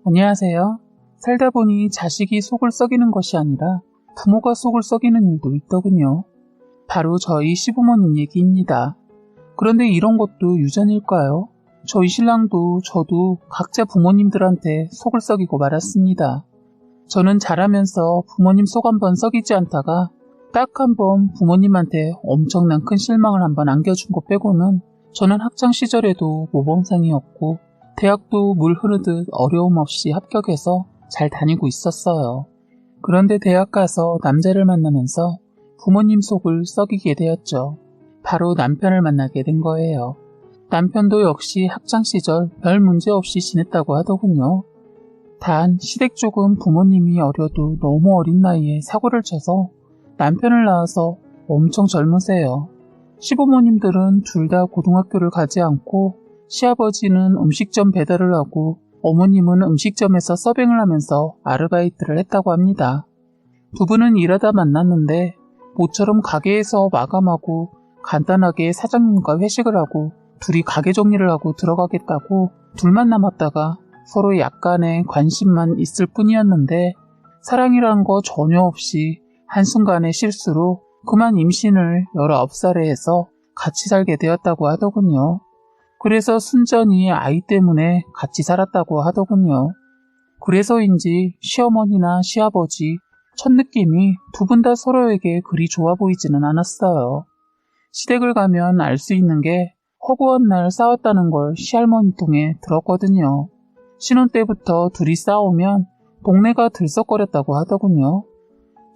안녕하세요. 살다 보니 자식이 속을 썩이는 것이 아니라 부모가 속을 썩이는 일도 있더군요. 바로 저희 시부모님 얘기입니다. 그런데 이런 것도 유전일까요? 저희 신랑도 저도 각자 부모님들한테 속을 썩이고 말았습니다. 저는 자라면서 부모님 속 한번 썩이지 않다가 딱 한 번 부모님한테 엄청난 큰 실망을 한번 안겨준 것 빼고는 저는 학창 시절에도 모범생이었고 대학도 물 흐르듯 어려움 없이 합격해서 잘 다니고 있었어요. 그런데 대학 가서 남자를 만나면서 부모님 속을 썩이게 되었죠. 바로 남편을 만나게 된 거예요. 남편도 역시 학창 시절 별 문제 없이 지냈다고 하더군요. 단 시댁 쪽은 부모님이 어려도 너무 어린 나이에 사고를 쳐서 남편을 낳아서 엄청 젊으세요. 시부모님들은 둘 다 고등학교를 가지 않고 시아버지는 음식점 배달을 하고 어머님은 음식점에서 서빙을 하면서 아르바이트를 했다고 합니다. 두 분은 일하다 만났는데 모처럼 가게에서 마감하고 간단하게 사장님과 회식을 하고 둘이 가게 정리를 하고 들어가겠다고 둘만 남았다가 서로 약간의 관심만 있을 뿐이었는데 사랑이란 거 전혀 없이 한순간의 실수로 그만 임신을 19살에 해서 같이 살게 되었다고 하더군요. 그래서 순전히 아이 때문에 같이 살았다고 하더군요. 그래서인지 시어머니나 시아버지 첫 느낌이 두 분 다 서로에게 그리 좋아 보이지는 않았어요. 시댁을 가면 알 수 있는 게 허구한 날 싸웠다는 걸 시할머니 통해 들었거든요. 신혼 때부터 둘이 싸우면 동네가 들썩거렸다고 하더군요.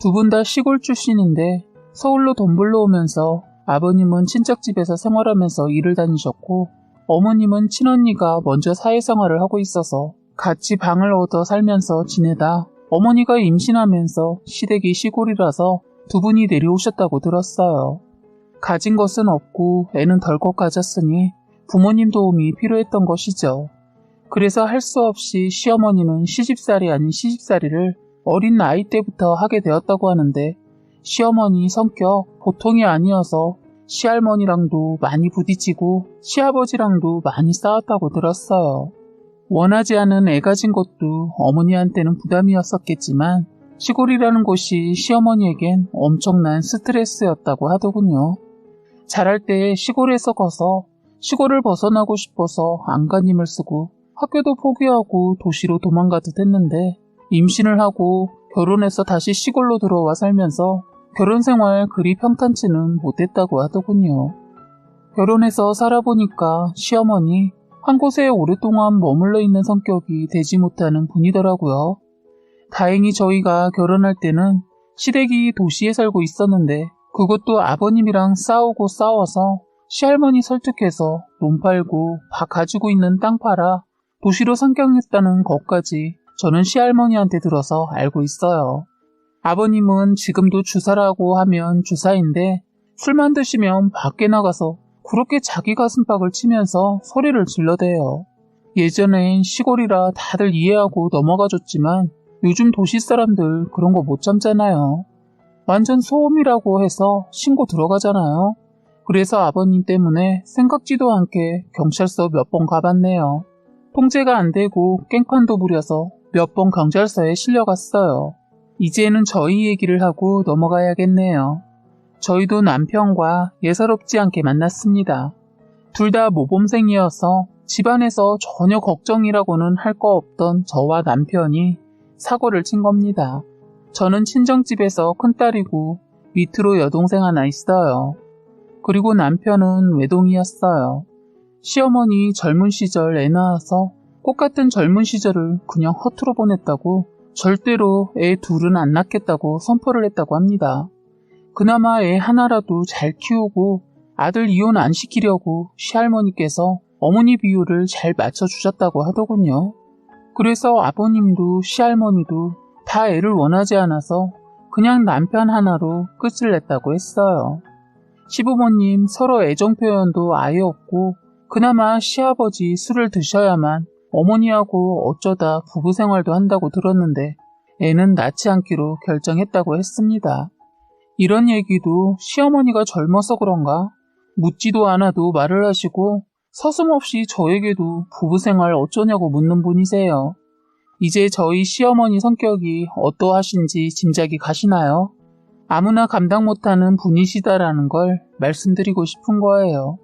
두 분 다 시골 출신인데 서울로 돈 벌러 오면서 아버님은 친척집에서 생활하면서 일을 다니셨고 어머님은 친언니가 먼저 사회생활을 하고 있어서 같이 방을 얻어 살면서 지내다 어머니가 임신하면서 시댁이 시골이라서 두 분이 내려오셨다고 들었어요. 가진 것은 없고 애는 덜컥 가졌으니 부모님 도움이 필요했던 것이죠. 그래서 할 수 없이 시어머니는 시집살이 아닌 시집살이를 어린 나이 때부터 하게 되었다고 하는데 시어머니 성격 보통이 아니어서 시할머니랑도 많이 부딪히고 시아버지랑도 많이 싸웠다고 들었어요. 원하지 않은 애 가진 것도 어머니한테는 부담이었었겠지만 시골이라는 곳이 시어머니에겐 엄청난 스트레스였다고 하더군요. 자랄 때 시골에서 커서 시골을 벗어나고 싶어서 안간힘을 쓰고 학교도 포기하고 도시로 도망가듯 했는데 임신을 하고 결혼해서 다시 시골로 들어와 살면서 결혼 생활 그리 평탄치는 못했다고 하더군요. 결혼해서 살아보니까 시어머니 한 곳에 오랫동안 머물러 있는 성격이 되지 못하는 분이더라고요. 다행히 저희가 결혼할 때는 시댁이 도시에 살고 있었는데 그것도 아버님이랑 싸우고 싸워서 시할머니 설득해서 돈 팔고 밥 가지고 있는 땅 팔아 도시로 상경했다는 것까지 저는 시할머니한테 들어서 알고 있어요. 아버님은 지금도 주사라고 하면 주사인데 술만 드시면 밖에 나가서 그렇게 자기 가슴팍을 치면서 소리를 질러대요. 예전엔 시골이라 다들 이해하고 넘어가줬지만 요즘 도시 사람들 그런 거 못 참잖아요. 완전 소음이라고 해서 신고 들어가잖아요. 그래서 아버님 때문에 생각지도 않게 경찰서 몇 번 가봤네요. 통제가 안 되고 깽판도 부려서 몇 번 경찰서에 실려갔어요. 이제는 저희 얘기를 하고 넘어가야겠네요. 저희도 남편과 예사롭지 않게 만났습니다. 둘 다 모범생이어서 집안에서 전혀 걱정이라고는 할 거 없던 저와 남편이 사고를 친 겁니다. 저는 친정집에서 큰딸이고 밑으로 여동생 하나 있어요. 그리고 남편은 외동이었어요. 시어머니 젊은 시절 애 낳아서 꽃같은 젊은 시절을 그냥 허투루 보냈다고 절대로 애 둘은 안 낳겠다고 선포를 했다고 합니다. 그나마 애 하나라도 잘 키우고 아들 이혼 안 시키려고 시할머니께서 어머니 비율을 잘 맞춰주셨다고 하더군요. 그래서 아버님도 시할머니도 다 애를 원하지 않아서 그냥 남편 하나로 끝을 냈다고 했어요. 시부모님 서로 애정 표현도 아예 없고 그나마 시아버지 술을 드셔야만 어머니하고 어쩌다 부부 생활도 한다고 들었는데 애는 낳지 않기로 결정했다고 했습니다. 이런 얘기도 시어머니가 젊어서 그런가 묻지도 않아도 말을 하시고 서슴없이 저에게도 부부 생활 어쩌냐고 묻는 분이세요. 이제 저희 시어머니 성격이 어떠하신지 짐작이 가시나요? 아무나 감당 못하는 분이시다라는 걸 말씀드리고 싶은 거예요.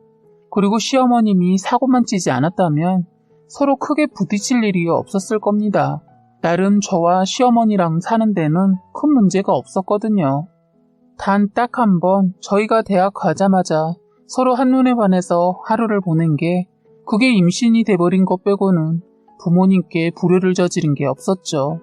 그리고 시어머님이 사고만 치지 않았다면 서로 크게 부딪힐 일이 없었을 겁니다. 나름 저와 시어머니랑 사는 데는 큰 문제가 없었거든요. 단 딱 한 번 저희가 대학 가자마자 서로 한눈에 반해서 하루를 보낸 게 그게 임신이 돼버린 것 빼고는 부모님께 불효를 저지른 게 없었죠.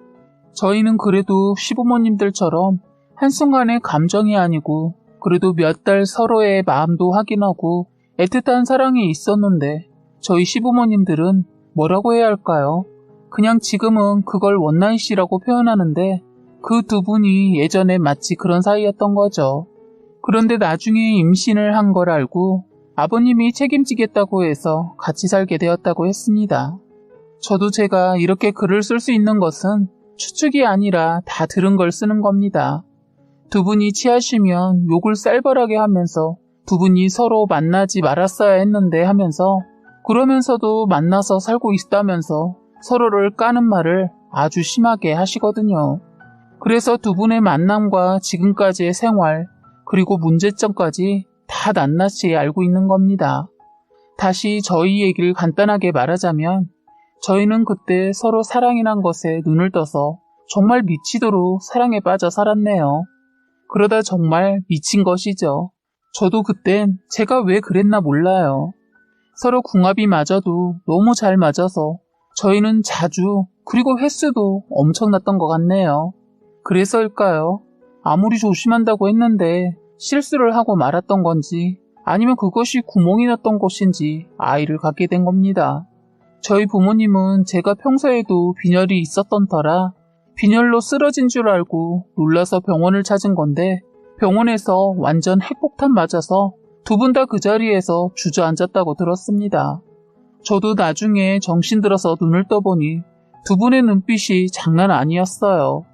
저희는 그래도 시부모님들처럼 한순간의 감정이 아니고 그래도 몇 달 서로의 마음도 확인하고 애틋한 사랑이 있었는데 저희 시부모님들은 뭐라고 해야 할까요? 그냥 지금은 그걸 원나잇이라고 표현하는데 그 두 분이 예전에 마치 그런 사이였던 거죠. 그런데 나중에 임신을 한 걸 알고 아버님이 책임지겠다고 해서 같이 살게 되었다고 했습니다. 저도 제가 이렇게 글을 쓸 수 있는 것은 추측이 아니라 다 들은 걸 쓰는 겁니다. 두 분이 취하시면 욕을 쌀벌하게 하면서 두 분이 서로 만나지 말았어야 했는데 하면서 그러면서도 만나서 살고 있다면서 서로를 까는 말을 아주 심하게 하시거든요. 그래서 두 분의 만남과 지금까지의 생활 그리고 문제점까지 다 낱낱이 알고 있는 겁니다. 다시 저희 얘기를 간단하게 말하자면 저희는 그때 서로 사랑이란 것에 눈을 떠서 정말 미치도록 사랑에 빠져 살았네요. 그러다 정말 미친 것이죠. 저도 그땐 제가 왜 그랬나 몰라요. 서로 궁합이 맞아도 너무 잘 맞아서 저희는 자주 그리고 횟수도 엄청났던 것 같네요. 그래서일까요? 아무리 조심한다고 했는데 실수를 하고 말았던 건지 아니면 그것이 구멍이 났던 것인지 아이를 갖게 된 겁니다. 저희 부모님은 제가 평소에도 빈혈이 있었던 터라 빈혈로 쓰러진 줄 알고 놀라서 병원을 찾은 건데 병원에서 완전 핵폭탄 맞아서 두 분 다 그 자리에서 주저앉았다고 들었습니다. 저도 나중에 정신 들어서 눈을 떠보니 두 분의 눈빛이 장난 아니었어요.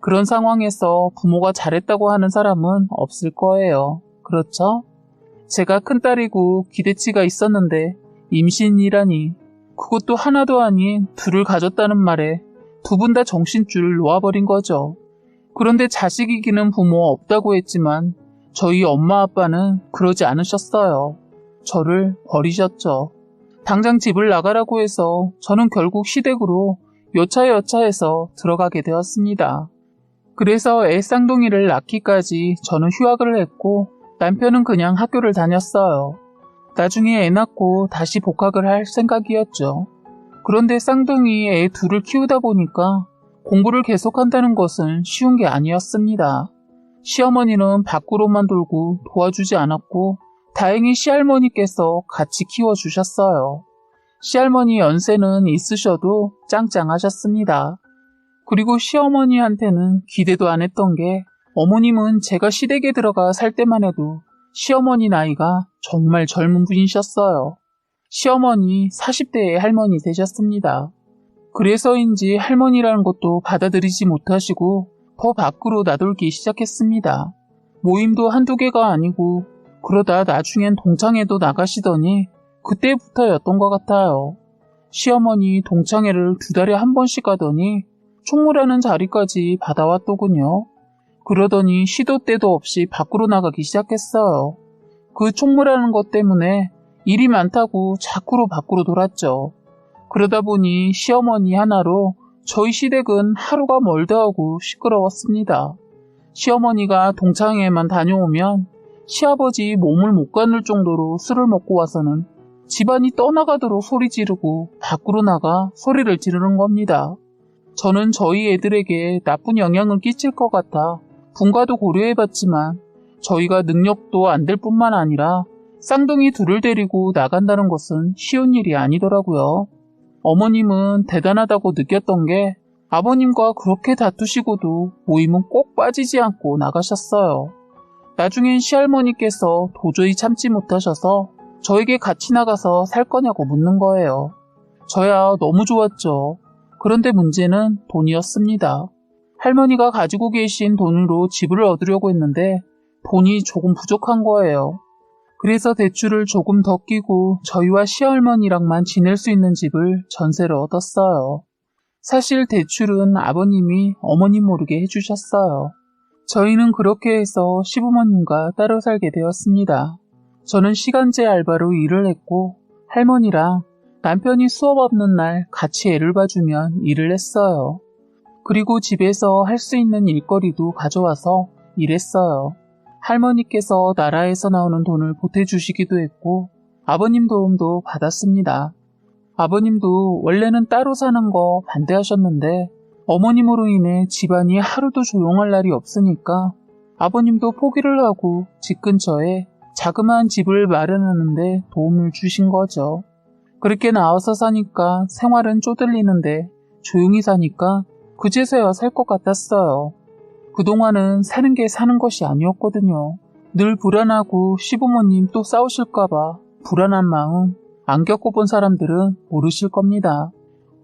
그런 상황에서 부모가 잘했다고 하는 사람은 없을 거예요. 그렇죠? 제가 큰딸이고 기대치가 있었는데 임신이라니 그것도 하나도 아닌 둘을 가졌다는 말에 두 분 다 정신줄 놓아버린 거죠. 그런데 자식 이기는 부모 없다고 했지만 저희 엄마 아빠는 그러지 않으셨어요. 저를 버리셨죠. 당장 집을 나가라고 해서 저는 결국 시댁으로 여차여차해서 들어가게 되었습니다. 그래서 애 쌍둥이를 낳기까지 저는 휴학을 했고 남편은 그냥 학교를 다녔어요. 나중에 애 낳고 다시 복학을 할 생각이었죠. 그런데 쌍둥이 애 둘을 키우다 보니까 공부를 계속한다는 것은 쉬운 게 아니었습니다. 시어머니는 밖으로만 돌고 도와주지 않았고 다행히 시할머니께서 같이 키워주셨어요. 시할머니 연세는 있으셔도 짱짱하셨습니다. 그리고 시어머니한테는 기대도 안 했던 게 어머님은 제가 시댁에 들어가 살 때만 해도 시어머니 나이가 정말 젊은 분이셨어요. 시어머니 40대의 할머니 되셨습니다. 그래서인지 할머니라는 것도 받아들이지 못하시고 더 밖으로 나돌기 시작했습니다. 모임도 한두 개가 아니고 그러다 나중엔 동창회도 나가시더니 그때부터였던 것 같아요. 시어머니 동창회를 2달에 한 번씩 가더니 총무라는 자리까지 받아왔더군요. 그러더니 시도 때도 없이 밖으로 나가기 시작했어요. 그 총무라는 것 때문에 일이 많다고 자꾸로 밖으로 돌았죠. 그러다 보니 시어머니 하나로 저희 시댁은 하루가 멀다 하고 시끄러웠습니다. 시어머니가 동창회에만 다녀오면 시아버지 몸을 못 가눌 정도로 술을 먹고 와서는 집안이 떠나가도록 소리 지르고 밖으로 나가 소리를 지르는 겁니다. 저는 저희 애들에게 나쁜 영향을 끼칠 것 같아 분가도 고려해봤지만 저희가 능력도 안 될 뿐만 아니라 쌍둥이 둘을 데리고 나간다는 것은 쉬운 일이 아니더라고요. 어머님은 대단하다고 느꼈던 게 아버님과 그렇게 다투시고도 모임은 꼭 빠지지 않고 나가셨어요. 나중엔 시할머니께서 도저히 참지 못하셔서 저에게 같이 나가서 살 거냐고 묻는 거예요. 저야 너무 좋았죠. 그런데 문제는 돈이었습니다. 할머니가 가지고 계신 돈으로 집을 얻으려고 했는데 돈이 조금 부족한 거예요. 그래서 대출을 조금 더 끼고 저희와 시할머니랑만 지낼 수 있는 집을 전세로 얻었어요. 사실 대출은 아버님이 어머님 모르게 해주셨어요. 저희는 그렇게 해서 시부모님과 따로 살게 되었습니다. 저는 시간제 알바로 일을 했고 할머니랑 남편이 수업 없는 날 같이 애를 봐주면 일을 했어요. 그리고 집에서 할 수 있는 일거리도 가져와서 일했어요. 할머니께서 나라에서 나오는 돈을 보태주시기도 했고 아버님 도움도 받았습니다. 아버님도 원래는 따로 사는 거 반대하셨는데 어머님으로 인해 집안이 하루도 조용할 날이 없으니까 아버님도 포기를 하고 집 근처에 자그마한 집을 마련하는데 도움을 주신 거죠. 그렇게 나와서 사니까 생활은 쪼들리는데 조용히 사니까 그제서야 살 것 같았어요. 그동안은 사는 게 사는 것이 아니었거든요. 늘 불안하고 시부모님 또 싸우실까봐 불안한 마음 안 겪어본 사람들은 모르실 겁니다.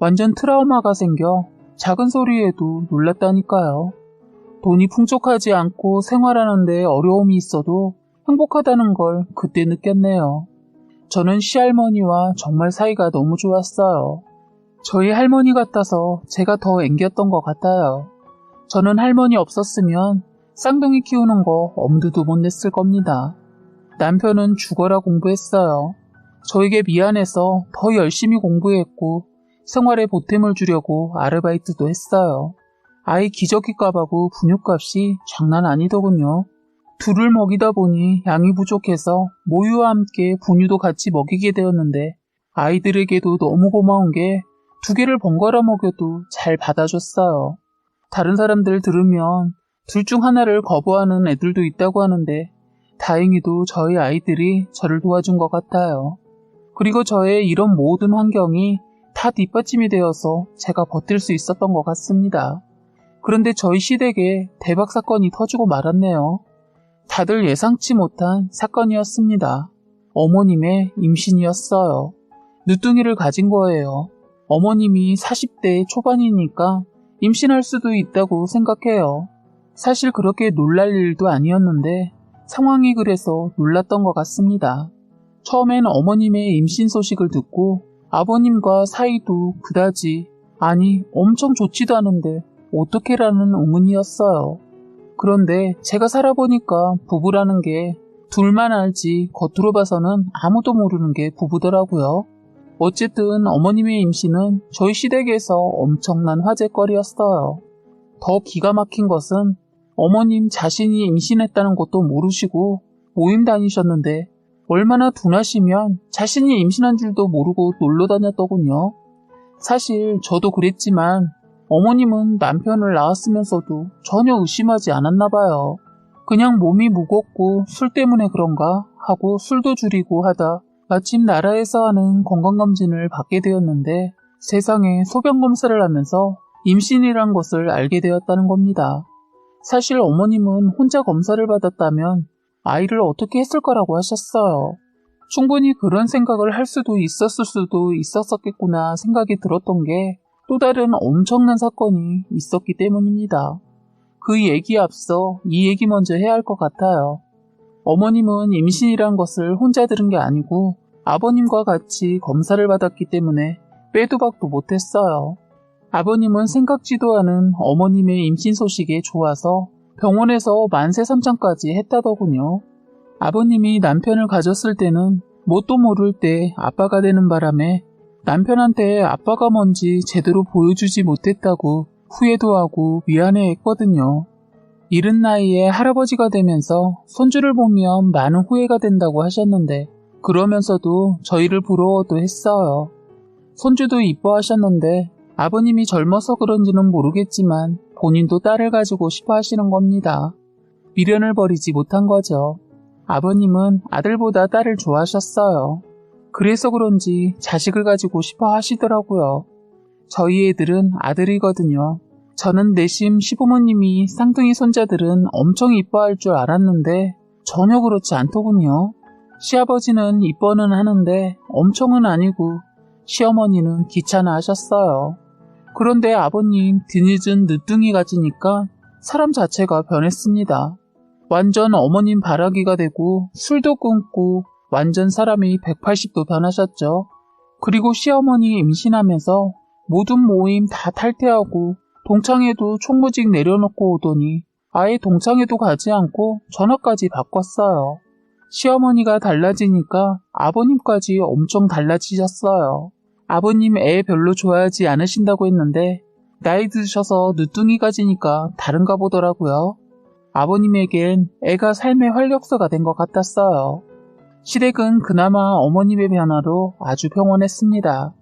완전 트라우마가 생겨 작은 소리에도 놀랐다니까요. 돈이 풍족하지 않고 생활하는데 어려움이 있어도 행복하다는 걸 그때 느꼈네요. 저는 시할머니와 정말 사이가 너무 좋았어요. 저희 할머니 같아서 제가 더 앵겼던 것 같아요. 저는 할머니 없었으면 쌍둥이 키우는 거 엄두도 못 냈을 겁니다. 남편은 죽어라 공부했어요. 저에게 미안해서 더 열심히 공부했고 생활에 보탬을 주려고 아르바이트도 했어요. 아이 기저귀값하고 분유값이 장난 아니더군요. 둘을 먹이다 보니 양이 부족해서 모유와 함께 분유도 같이 먹이게 되었는데 아이들에게도 너무 고마운 게 2개를 번갈아 먹여도 잘 받아줬어요. 다른 사람들 들으면 둘 중 하나를 거부하는 애들도 있다고 하는데 다행히도 저희 아이들이 저를 도와준 것 같아요. 그리고 저의 이런 모든 환경이 다 뒷받침이 되어서 제가 버틸 수 있었던 것 같습니다. 그런데 저희 시댁에 대박 사건이 터지고 말았네요. 다들 예상치 못한 사건이었습니다. 어머님의 임신이었어요. 늦둥이를 가진 거예요. 어머님이 40대 초반이니까 임신할 수도 있다고 생각해요. 사실 그렇게 놀랄 일도 아니었는데 상황이 그래서 놀랐던 것 같습니다. 처음엔 어머님의 임신 소식을 듣고 아버님과 사이도 그다지 아니 엄청 좋지도 않은데 어떻게라는 의문이었어요. 그런데 제가 살아보니까 부부라는 게 둘만 알지 겉으로 봐서는 아무도 모르는 게 부부더라고요. 어쨌든 어머님의 임신은 저희 시댁에서 엄청난 화제거리였어요. 더 기가 막힌 것은 어머님 자신이 임신했다는 것도 모르시고 모임 다니셨는데 얼마나 둔하시면 자신이 임신한 줄도 모르고 놀러 다녔더군요. 사실 저도 그랬지만 어머님은 남편을 낳았으면서도 전혀 의심하지 않았나 봐요. 그냥 몸이 무겁고 술 때문에 그런가 하고 술도 줄이고 하다 마침 나라에서 하는 건강검진을 받게 되었는데 세상에 소변검사를 하면서 임신이란 것을 알게 되었다는 겁니다. 사실 어머님은 혼자 검사를 받았다면 아이를 어떻게 했을 거라고 하셨어요. 충분히 그런 생각을 할 수도 있었을 수도 있었겠구나 생각이 들었던 게 또 다른 엄청난 사건이 있었기 때문입니다. 그 얘기에 앞서 이 얘기 먼저 해야 할 것 같아요. 어머님은 임신이란 것을 혼자 들은 게 아니고 아버님과 같이 검사를 받았기 때문에 빼도 박도 못했어요. 아버님은 생각지도 않은 어머님의 임신 소식에 좋아서 병원에서 만세삼창까지 했다더군요. 아버님이 남편을 가졌을 때는 뭣도 모를 때 아빠가 되는 바람에 남편한테 아빠가 뭔지 제대로 보여주지 못했다고 후회도 하고 미안해했거든요. 이른 나이에 할아버지가 되면서 손주를 보면 많은 후회가 된다고 하셨는데 그러면서도 저희를 부러워도 했어요. 손주도 이뻐하셨는데 아버님이 젊어서 그런지는 모르겠지만 본인도 딸을 가지고 싶어 하시는 겁니다. 미련을 버리지 못한 거죠. 아버님은 아들보다 딸을 좋아하셨어요. 그래서 그런지 자식을 가지고 싶어 하시더라고요. 저희 애들은 아들이거든요. 저는 내심 시부모님이 쌍둥이 손자들은 엄청 이뻐할 줄 알았는데 전혀 그렇지 않더군요. 시아버지는 이뻐는 하는데 엄청은 아니고 시어머니는 귀찮아 하셨어요. 그런데 아버님 뒤늦은 늦둥이 가지니까 사람 자체가 변했습니다. 완전 어머님 바라기가 되고 술도 끊고 완전 사람이 180도 변하셨죠. 그리고 시어머니 임신하면서 모든 모임 다 탈퇴하고 동창회도 총무직 내려놓고 오더니 아예 동창회도 가지 않고 전화까지 바꿨어요. 시어머니가 달라지니까 아버님까지 엄청 달라지셨어요. 아버님 애 별로 좋아하지 않으신다고 했는데 나이 드셔서 늦둥이가 지니까 다른가 보더라고요. 아버님에겐 애가 삶의 활력소가 된 것 같았어요. 시댁은 그나마 어머님의 변화로 아주 평온했습니다.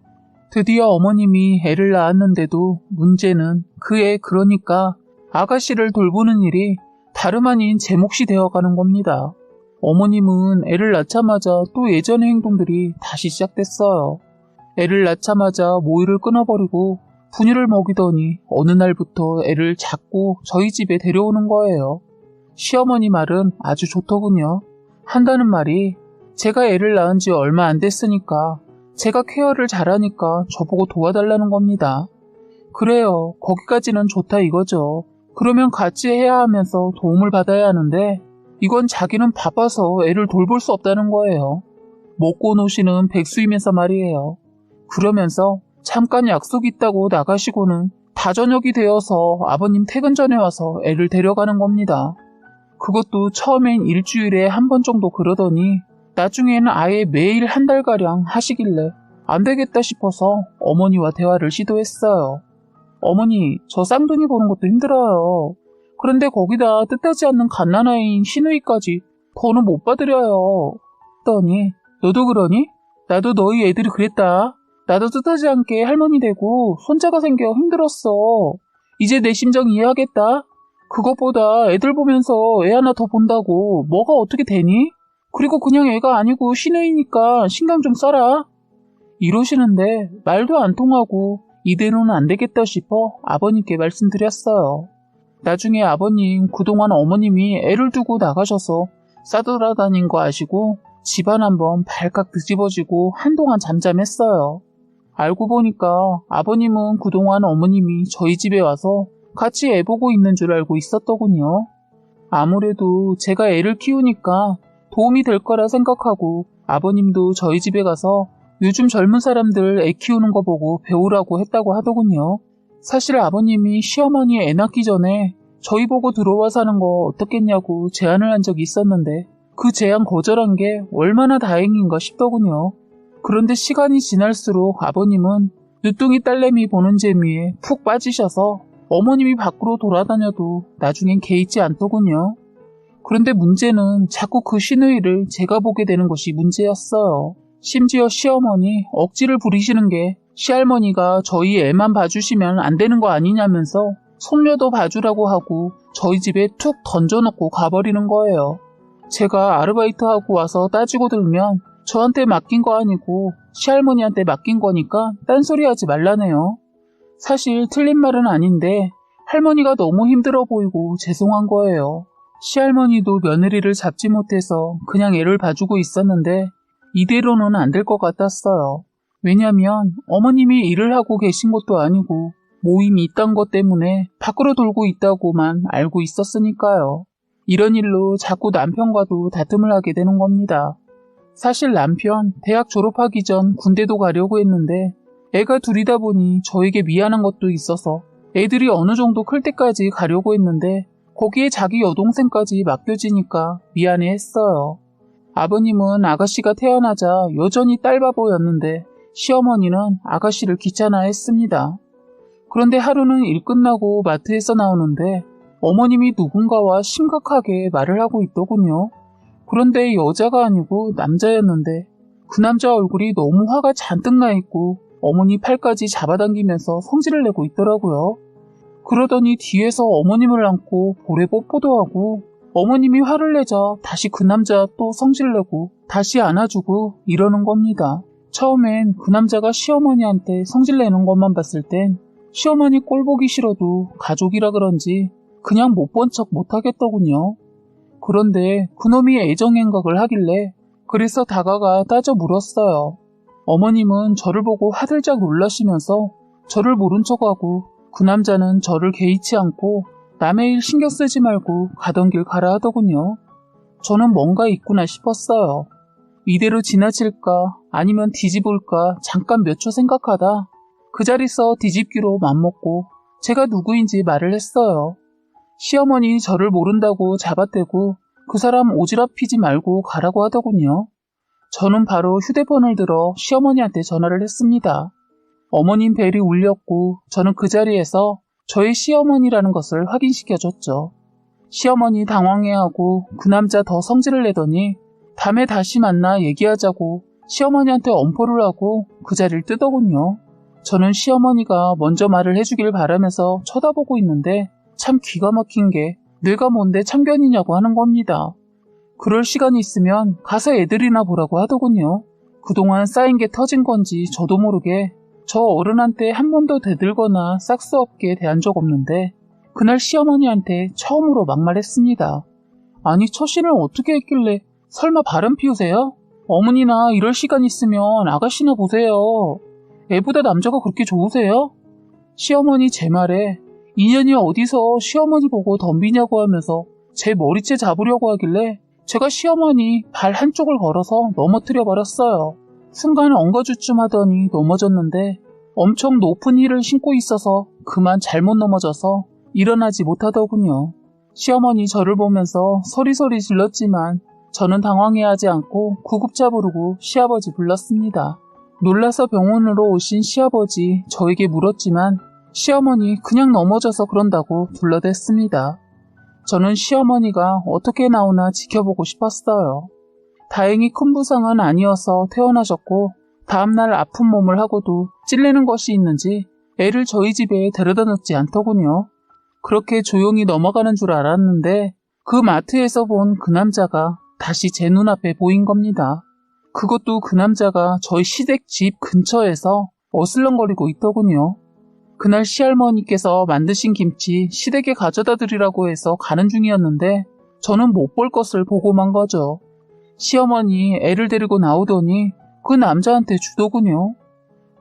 드디어 어머님이 애를 낳았는데도 문제는 그 애 그러니까 아가씨를 돌보는 일이 다름 아닌 제 몫이 되어가는 겁니다. 어머님은 애를 낳자마자 또 예전의 행동들이 다시 시작됐어요. 애를 낳자마자 모유를 끊어버리고 분유를 먹이더니 어느 날부터 애를 자꾸 저희 집에 데려오는 거예요. 시어머니 말은 아주 좋더군요. 한다는 말이 제가 애를 낳은 지 얼마 안 됐으니까 제가 케어를 잘하니까 저보고 도와달라는 겁니다. 그래요. 거기까지는 좋다 이거죠. 그러면 같이 해야 하면서 도움을 받아야 하는데 이건 자기는 바빠서 애를 돌볼 수 없다는 거예요. 먹고 노시는 백수이면서 말이에요. 그러면서 잠깐 약속 있다고 나가시고는 다저녁이 되어서 아버님 퇴근 전에 와서 애를 데려가는 겁니다. 그것도 처음엔 일주일에 한 번 정도 그러더니 나중에는 아예 매일 한 달가량 하시길래 안 되겠다 싶어서 어머니와 대화를 시도했어요. 어머니, 저 쌍둥이 보는 것도 힘들어요. 그런데 거기다 뜻하지 않는 갓난아이인 시누이까지 더는 못 받으려요. 했더니 너도 그러니? 나도 너희 애들이 그랬다. 나도 뜻하지 않게 할머니 되고 손자가 생겨 힘들었어. 이제 내 심정 이해하겠다. 그것보다 애들 보면서 애 하나 더 본다고 뭐가 어떻게 되니? 그리고 그냥 애가 아니고 시누이니까 신경 좀 써라. 이러시는데 말도 안 통하고 이대로는 안 되겠다 싶어 아버님께 말씀드렸어요. 나중에 아버님 그동안 어머님이 애를 두고 나가셔서 싸돌아다닌 거 아시고 집안 한번 발칵 뒤집어지고 한동안 잠잠했어요. 알고 보니까 아버님은 그동안 어머님이 저희 집에 와서 같이 애 보고 있는 줄 알고 있었더군요. 아무래도 제가 애를 키우니까 도움이 될 거라 생각하고 아버님도 저희 집에 가서 요즘 젊은 사람들 애 키우는 거 보고 배우라고 했다고 하더군요. 사실 아버님이 시어머니 애 낳기 전에 저희 보고 들어와 사는 거 어떻겠냐고 제안을 한 적이 있었는데 그 제안 거절한 게 얼마나 다행인가 싶더군요. 그런데 시간이 지날수록 아버님은 늦둥이 딸내미 보는 재미에 푹 빠지셔서 어머님이 밖으로 돌아다녀도 나중엔 개의치 않더군요. 그런데 문제는 자꾸 그 시누이를 제가 보게 되는 것이 문제였어요. 심지어 시어머니 억지를 부리시는 게 시할머니가 저희 애만 봐주시면 안 되는 거 아니냐면서 손녀도 봐주라고 하고 저희 집에 툭 던져놓고 가버리는 거예요. 제가 아르바이트하고 와서 따지고 들면 저한테 맡긴 거 아니고 시할머니한테 맡긴 거니까 딴소리하지 말라네요. 사실 틀린 말은 아닌데 할머니가 너무 힘들어 보이고 죄송한 거예요. 시할머니도 며느리를 잡지 못해서 그냥 애를 봐주고 있었는데 이대로는 안 될 것 같았어요. 왜냐면 어머님이 일을 하고 계신 것도 아니고 모임이 있던 것 때문에 밖으로 돌고 있다고만 알고 있었으니까요. 이런 일로 자꾸 남편과도 다툼을 하게 되는 겁니다. 사실 남편 대학 졸업하기 전 군대도 가려고 했는데 애가 둘이다 보니 저에게 미안한 것도 있어서 애들이 어느 정도 클 때까지 가려고 했는데 거기에 자기 여동생까지 맡겨지니까 미안해했어요. 아버님은 아가씨가 태어나자 여전히 딸바보였는데 시어머니는 아가씨를 귀찮아했습니다. 그런데 하루는 일 끝나고 마트에서 나오는데 어머님이 누군가와 심각하게 말을 하고 있더군요. 그런데 여자가 아니고 남자였는데 그 남자 얼굴이 너무 화가 잔뜩 나 있고 어머니 팔까지 잡아당기면서 성질을 내고 있더라고요. 그러더니 뒤에서 어머님을 안고 볼에 뽀뽀도 하고 어머님이 화를 내자 다시 그 남자 또 성질내고 다시 안아주고 이러는 겁니다. 처음엔 그 남자가 시어머니한테 성질내는 것만 봤을 땐 시어머니 꼴 보기 싫어도 가족이라 그런지 그냥 못 본 척 못하겠더군요. 그런데 그놈이 애정행각을 하길래 그래서 다가가 따져 물었어요. 어머님은 저를 보고 화들짝 놀라시면서 저를 모른 척하고 그 남자는 저를 개의치 않고 남의 일 신경 쓰지 말고 가던 길 가라 하더군요. 저는 뭔가 있구나 싶었어요. 이대로 지나칠까 아니면 뒤집을까 잠깐 몇 초 생각하다 그 자리서 뒤집기로 맘먹고 제가 누구인지 말을 했어요. 시어머니 저를 모른다고 잡아떼고 그 사람 오지랖 피지 말고 가라고 하더군요. 저는 바로 휴대폰을 들어 시어머니한테 전화를 했습니다. 어머님 벨이 울렸고 저는 그 자리에서 저의 시어머니라는 것을 확인시켜줬죠. 시어머니 당황해하고 그 남자 더 성질을 내더니 다음에 다시 만나 얘기하자고 시어머니한테 엄포를 하고 그 자리를 뜨더군요. 저는 시어머니가 먼저 말을 해주길 바라면서 쳐다보고 있는데 참 기가 막힌 게 내가 뭔데 참견이냐고 하는 겁니다. 그럴 시간이 있으면 가서 애들이나 보라고 하더군요. 그동안 쌓인 게 터진 건지 저도 모르게 저 어른한테 한 번도 대들거나 싹수 없게 대한 적 없는데 그날 시어머니한테 처음으로 막말했습니다. 아니 처신을 어떻게 했길래 설마 바람 피우세요? 어머니나 이럴 시간 있으면 아가씨나 보세요. 애보다 남자가 그렇게 좋으세요? 시어머니 제 말에 인연이 어디서 시어머니 보고 덤비냐고 하면서 제 머리채 잡으려고 하길래 제가 시어머니 발 한쪽을 걸어서 넘어뜨려 버렸어요. 순간 엉거주춤 하더니 넘어졌는데 엄청 높은 힐을 신고 있어서 그만 잘못 넘어져서 일어나지 못하더군요. 시어머니 저를 보면서 소리소리 질렀지만 저는 당황해하지 않고 구급차 부르고 시아버지 불렀습니다. 놀라서 병원으로 오신 시아버지 저에게 물었지만 시어머니 그냥 넘어져서 그런다고 둘러댔습니다. 저는 시어머니가 어떻게 나오나 지켜보고 싶었어요. 다행히 큰 부상은 아니어서 퇴원하셨고 다음날 아픈 몸을 하고도 찔리는 것이 있는지 애를 저희 집에 데려다 놓지 않더군요. 그렇게 조용히 넘어가는 줄 알았는데 그 마트에서 본 그 남자가 다시 제 눈앞에 보인 겁니다. 그것도 그 남자가 저희 시댁 집 근처에서 어슬렁거리고 있더군요. 그날 시할머니께서 만드신 김치 시댁에 가져다 드리라고 해서 가는 중이었는데 저는 못 볼 것을 보고 만 거죠. 시어머니 애를 데리고 나오더니 그 남자한테 주더군요.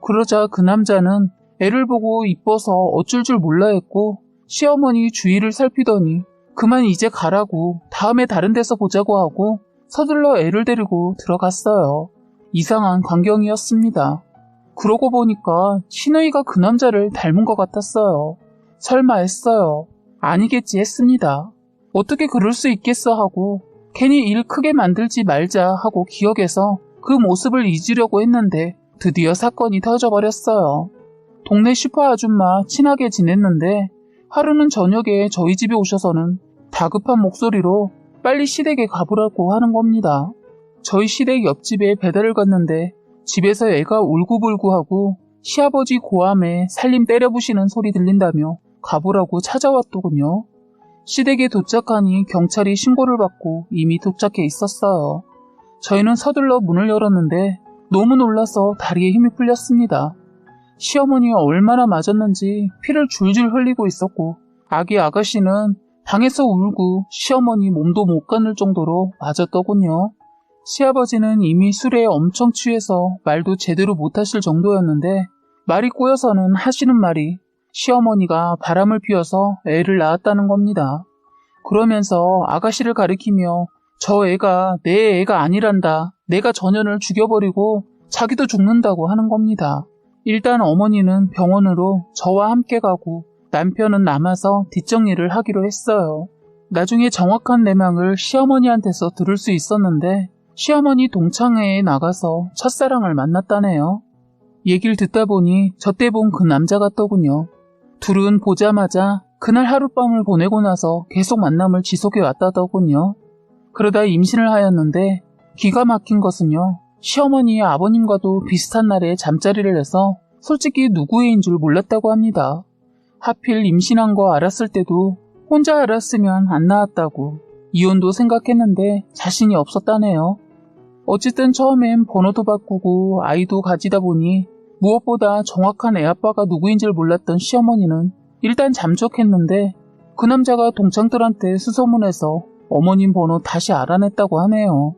그러자 그 남자는 애를 보고 이뻐서 어쩔 줄 몰라 했고 시어머니 주위를 살피더니 그만 이제 가라고 다음에 다른 데서 보자고 하고 서둘러 애를 데리고 들어갔어요. 이상한 광경이었습니다. 그러고 보니까 시누이가 그 남자를 닮은 것 같았어요. 설마 했어요. 아니겠지 했습니다. 어떻게 그럴 수 있겠어 하고 괜히 일 크게 만들지 말자 하고 기억해서 그 모습을 잊으려고 했는데 드디어 사건이 터져버렸어요. 동네 슈퍼 아줌마 친하게 지냈는데 하루는 저녁에 저희 집에 오셔서는 다급한 목소리로 빨리 시댁에 가보라고 하는 겁니다. 저희 시댁 옆집에 배달을 갔는데 집에서 애가 울고불고하고 시아버지 고함에 살림 때려부시는 소리 들린다며 가보라고 찾아왔더군요. 시댁에 도착하니 경찰이 신고를 받고 이미 도착해 있었어요. 저희는 서둘러 문을 열었는데 너무 놀라서 다리에 힘이 풀렸습니다. 시어머니가 얼마나 맞았는지 피를 줄줄 흘리고 있었고 아기 아가씨는 방에서 울고 시어머니 몸도 못 가눌 정도로 맞았더군요. 시아버지는 이미 술에 엄청 취해서 말도 제대로 못하실 정도였는데 말이 꼬여서는 하시는 말이 시어머니가 바람을 피워서 애를 낳았다는 겁니다. 그러면서 아가씨를 가리키며 저 애가 내 애가 아니란다. 내가 전현을 죽여버리고 자기도 죽는다고 하는 겁니다. 일단 어머니는 병원으로 저와 함께 가고 남편은 남아서 뒷정리를 하기로 했어요. 나중에 정확한 내막을 시어머니한테서 들을 수 있었는데 시어머니 동창회에 나가서 첫사랑을 만났다네요. 얘기를 듣다 보니 저때 본 그 남자 같더군요. 둘은 보자마자 그날 하룻밤을 보내고 나서 계속 만남을 지속해 왔다더군요. 그러다 임신을 하였는데 기가 막힌 것은요. 시어머니의 아버님과도 비슷한 날에 잠자리를 해서 솔직히 누구애인 줄 몰랐다고 합니다. 하필 임신한 거 알았을 때도 혼자 알았으면 안 낳았다고 이혼도 생각했는데 자신이 없었다네요. 어쨌든 처음엔 번호도 바꾸고 아이도 가지다 보니 무엇보다 정확한 애아빠가 누구인 줄 몰랐던 시어머니는 일단 잠적했는데 그 남자가 동창들한테 수소문해서 어머님 번호 다시 알아냈다고 하네요.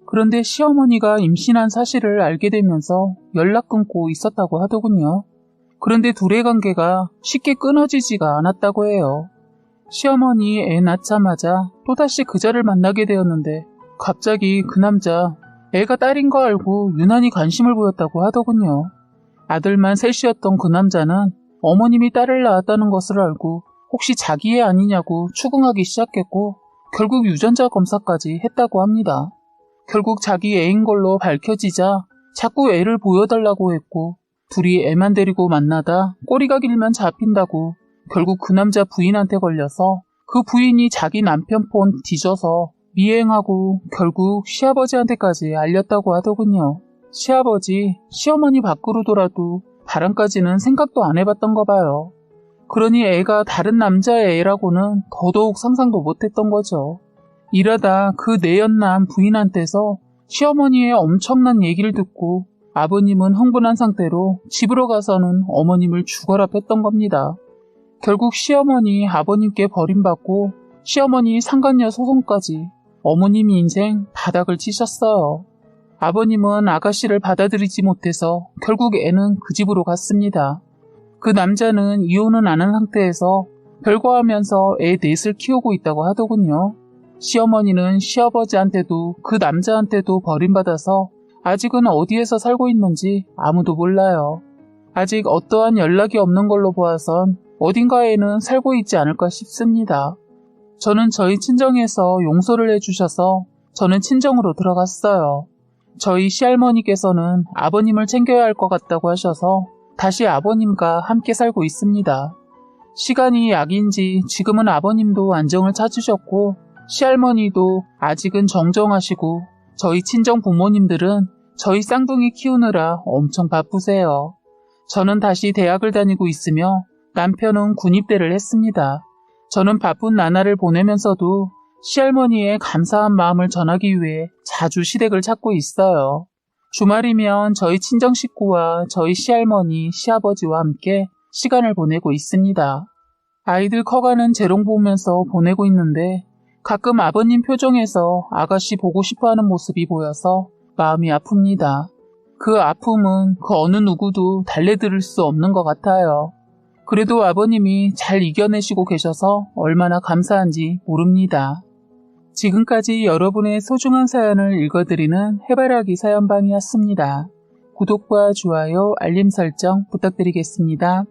그런데 시어머니가 임신한 사실을 알게 되면서 연락 끊고 있었다고 하더군요. 그런데 둘의 관계가 쉽게 끊어지지가 않았다고 해요. 시어머니 애 낳자마자 또다시 그자를 만나게 되었는데 갑자기 그 남자 애가 딸인 거 알고 유난히 관심을 보였다고 하더군요. 아들만 셋이었던 그 남자는 어머님이 딸을 낳았다는 것을 알고 혹시 자기 애 아니냐고 추궁하기 시작했고 결국 유전자 검사까지 했다고 합니다. 결국 자기 애인 걸로 밝혀지자 자꾸 애를 보여달라고 했고 둘이 애만 데리고 만나다 꼬리가 길면 잡힌다고 결국 그 남자 부인한테 걸려서 그 부인이 자기 남편 폰 뒤져서 미행하고 결국 시아버지한테까지 알렸다고 하더군요. 시아버지, 시어머니 밖으로더라도 바람까지는 생각도 안 해봤던가 봐요. 그러니 애가 다른 남자의 애라고는 더더욱 상상도 못했던 거죠. 이러다 그 내연남 부인한테서 시어머니의 엄청난 얘기를 듣고 아버님은 흥분한 상태로 집으로 가서는 어머님을 죽어라 팼던 겁니다. 결국 시어머니 아버님께 버림받고 시어머니 상간녀 소송까지 어머님 인생 바닥을 치셨어요. 아버님은 아가씨를 받아들이지 못해서 결국 애는 그 집으로 갔습니다. 그 남자는 이혼은 안 한 상태에서 별거하면서 애 넷을 키우고 있다고 하더군요. 시어머니는 시아버지한테도 그 남자한테도 버림받아서 아직은 어디에서 살고 있는지 아무도 몰라요. 아직 어떠한 연락이 없는 걸로 보아선 어딘가에는 살고 있지 않을까 싶습니다. 저는 저희 친정에서 용서를 해주셔서 저는 친정으로 들어갔어요. 저희 시할머니께서는 아버님을 챙겨야 할 것 같다고 하셔서 다시 아버님과 함께 살고 있습니다. 시간이 약인지 지금은 아버님도 안정을 찾으셨고 시할머니도 아직은 정정하시고 저희 친정 부모님들은 저희 쌍둥이 키우느라 엄청 바쁘세요. 저는 다시 대학을 다니고 있으며 남편은 군입대를 했습니다. 저는 바쁜 나날을 보내면서도 시할머니의 감사한 마음을 전하기 위해 자주 시댁을 찾고 있어요. 주말이면 저희 친정 식구와 저희 시할머니, 시아버지와 함께 시간을 보내고 있습니다. 아이들 커가는 재롱 보면서 보내고 있는데 가끔 아버님 표정에서 아가씨 보고 싶어하는 모습이 보여서 마음이 아픕니다. 그 아픔은 그 어느 누구도 달래들을 수 없는 것 같아요. 그래도 아버님이 잘 이겨내시고 계셔서 얼마나 감사한지 모릅니다. 지금까지 여러분의 소중한 사연을 읽어드리는 해바라기 사연방이었습니다. 구독과 좋아요, 알림 설정 부탁드리겠습니다.